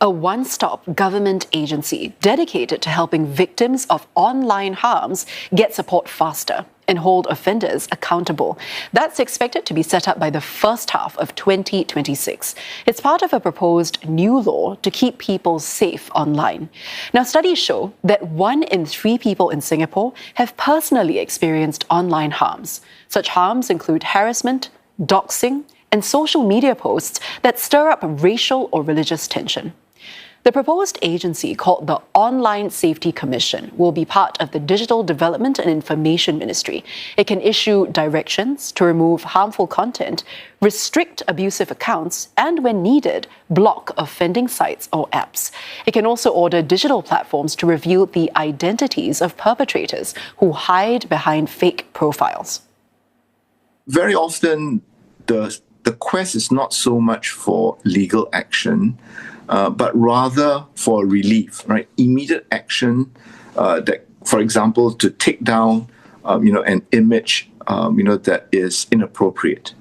A one-stop government agency dedicated to helping victims of online harms get support faster and hold offenders accountable. That's expected to be set up by the first half of 2026. It's part of a proposed new law to keep people safe online. Now, studies show that 1 in 3 people in Singapore have personally experienced online harms. Such harms include harassment, doxing, and social media posts that stir up racial or religious tension. The proposed agency, called the Online Safety Commission, will be part of the Digital Development and Information Ministry. It can issue directions to remove harmful content, restrict abusive accounts, and, when needed, block offending sites or apps. It can also order digital platforms to reveal the identities of perpetrators who hide behind fake profiles. Very often, the quest is not so much for legal action, but rather for relief, right? Immediate action that, for example, to take down, an image, that is inappropriate.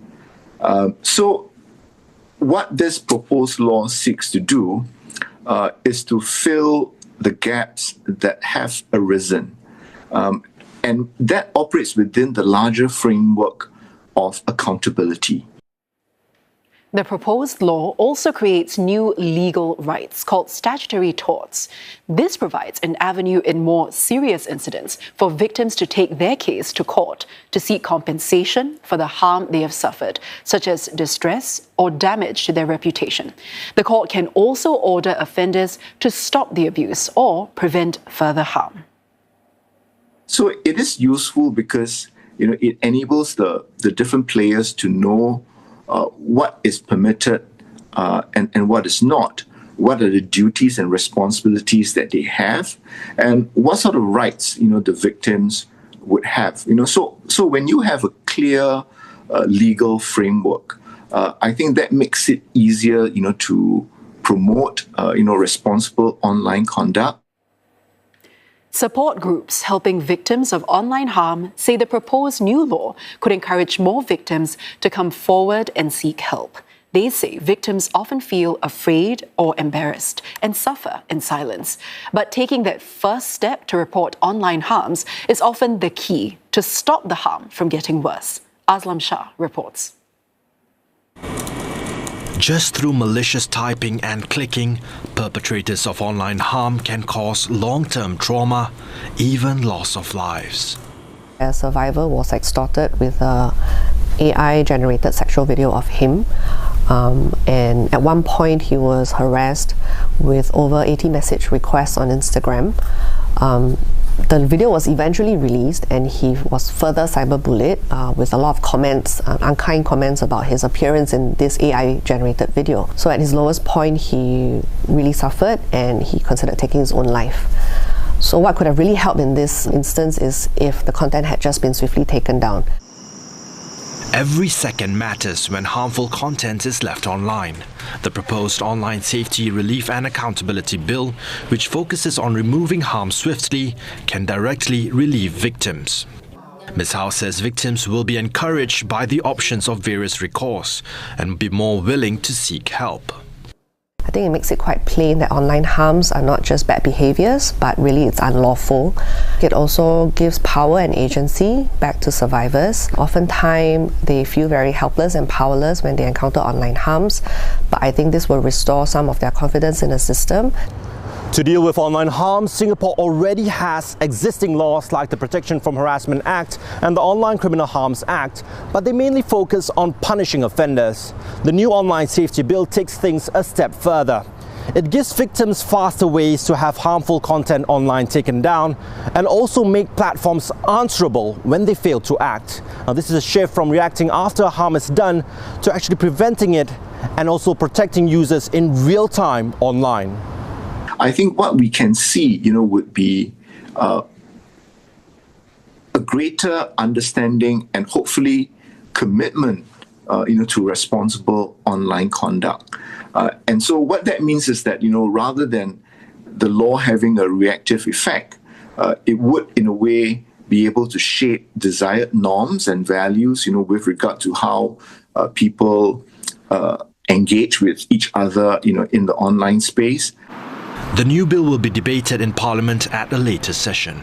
So what this proposed law seeks to do is to fill the gaps that have arisen. And that operates within the larger framework of accountability. The proposed law also creates new legal rights called statutory torts. This provides an avenue in more serious incidents for victims to take their case to court to seek compensation for the harm they have suffered, such as distress or damage to their reputation. The court can also order offenders to stop the abuse or prevent further harm. So it is useful because it enables the different players to know what is permitted and what is not, what are the duties and responsibilities that they have, and what sort of rights the victims would have. So when you have a clear legal framework, I think that makes it easier to promote responsible online conduct. Support groups helping victims of online harm say the proposed new law could encourage more victims to come forward and seek help. They say victims often feel afraid or embarrassed and suffer in silence. But taking that first step to report online harms is often the key to stop the harm from getting worse. Aslam Shah reports. Just through malicious typing and clicking, perpetrators of online harm can cause long-term trauma, even loss of lives. A survivor was extorted with a AI-generated sexual video of him. And at one point, he was harassed with over 80 message requests on Instagram. The video was eventually released and he was further cyberbullied with a lot of comments, unkind comments about his appearance in this AI-generated video. So at his lowest point, he really suffered and he considered taking his own life. So what could have really helped in this instance is if the content had just been swiftly taken down. Every second matters when harmful content is left online. The proposed Online Safety, Relief and Accountability Bill, which focuses on removing harm swiftly, can directly relieve victims. Ms. Howe says victims will be encouraged by the options of various recourse and be more willing to seek help. I think it makes it quite plain that online harms are not just bad behaviors, but really it's unlawful. It also gives power and agency back to survivors. Oftentimes, they feel very helpless and powerless when they encounter online harms, but I think this will restore some of their confidence in the system. To deal with online harm, Singapore already has existing laws like the Protection from Harassment Act and the Online Criminal Harms Act, but they mainly focus on punishing offenders. The new Online Safety Bill takes things a step further. It gives victims faster ways to have harmful content online taken down and also make platforms answerable when they fail to act. Now, this is a shift from reacting after harm is done to actually preventing it and also protecting users in real time online. I think what we can see, would be a greater understanding and hopefully commitment, to responsible online conduct. And so what that means is that, rather than the law having a reactive effect, it would, in a way, be able to shape desired norms and values, with regard to how people engage with each other, in the online space. The new bill will be debated in Parliament at a later session.